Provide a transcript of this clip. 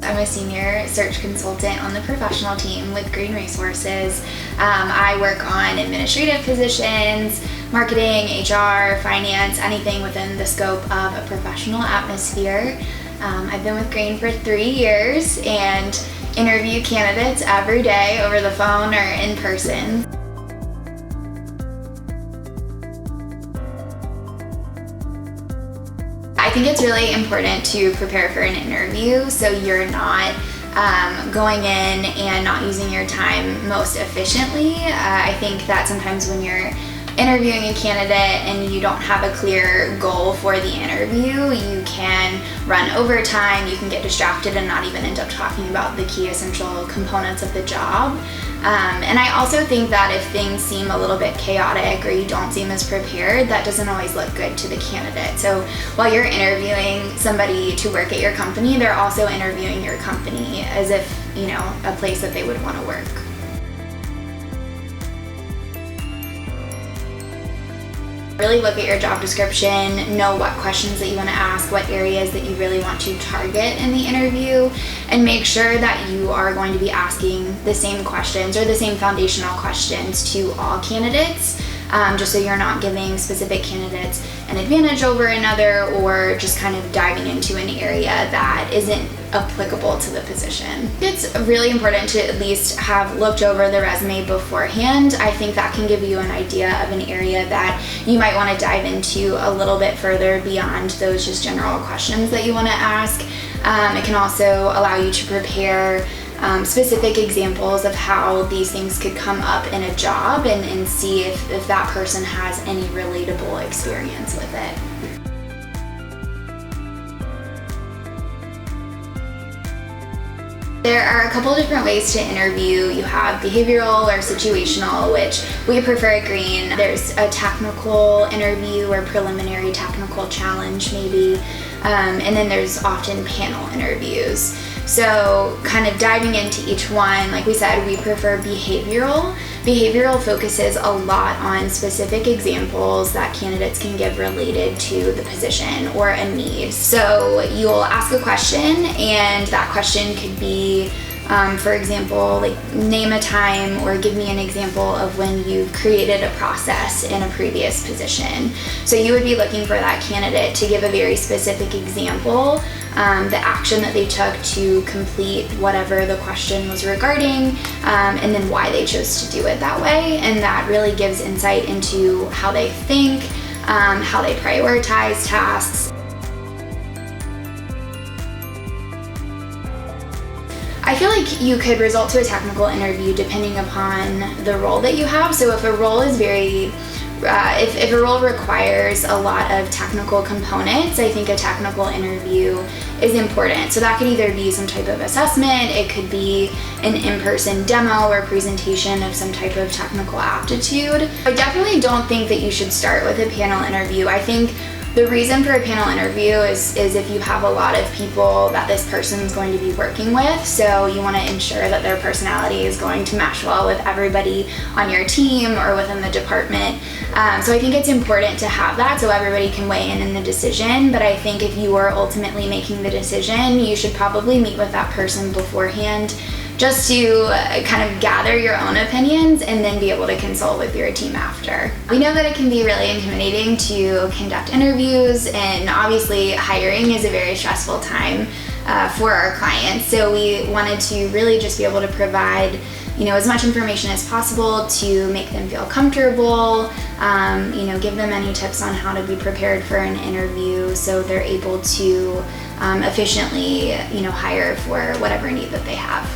I'm a senior search consultant on the professional team with Green Resources. I work on administrative positions, marketing, HR, finance, anything within the scope of a professional atmosphere. I've been with Green for 3 years and interview candidates every day over the phone or in person. I think it's really important to prepare for an interview so you're not going in and not using your time most efficiently. I think that sometimes when you're interviewing a candidate and you don't have a clear goal for the interview, you can run overtime, you can get distracted and not even end up talking about the key essential components of the job. And I also think that if things seem a little bit chaotic or you don't seem as prepared, that doesn't always look good to the candidate. So while you're interviewing somebody to work at your company, they're also interviewing your company as if, you know, a place that they would want to work. Really look at your job description, know what questions that you want to ask, what areas that you really want to target in the interview, and make sure that you are going to be asking the same questions or the same foundational questions to all candidates, just so you're not giving specific candidates an advantage over another or just kind of diving into an area that isn't applicable to the position. It's really important to at least have looked over the resume beforehand. I think that can give you an idea of an area that you might want to dive into a little bit further beyond those just general questions that you want to ask. It can also allow you to prepare specific examples of how these things could come up in a job and see if that person has any relatable experience with it. There are a couple different ways to interview. You have behavioral or situational, which we prefer at Green. There's a technical interview or preliminary technical challenge maybe, and then there's often panel interviews. So kind of diving into each one, like we said, we prefer behavioral. Behavioral focuses a lot on specific examples that candidates can give related to the position or a need. So you'll ask a question and that question could be, for example, like name a time or give me an example of when you've created a process in a previous position. So you would be looking for that candidate to give a very specific example, the action that they took to complete whatever the question was regarding, and then why they chose to do it that way. And that really gives insight into how they think, how they prioritize tasks. I feel like you could result to a technical interview depending upon the role that you have. So if a role is if a role requires a lot of technical components, I think a technical interview is important. So that could either be some type of assessment, it could be an in-person demo or presentation of some type of technical aptitude. I definitely don't think that you should start with a panel interview. I think the reason for a panel interview is if you have a lot of people that this person is going to be working with, so you want to ensure that their personality is going to mesh well with everybody on your team or within the department. So I think it's important to have that so everybody can weigh in the decision, but I think if you are ultimately making the decision, you should probably meet with that person beforehand just to kind of gather your own opinions and then be able to consult with your team after. We know that it can be really intimidating to conduct interviews, and obviously hiring is a very stressful time for our clients. So we wanted to really just be able to provide, you know, as much information as possible to make them feel comfortable, you know, give them any tips on how to be prepared for an interview so they're able to efficiently, you know, hire for whatever need that they have.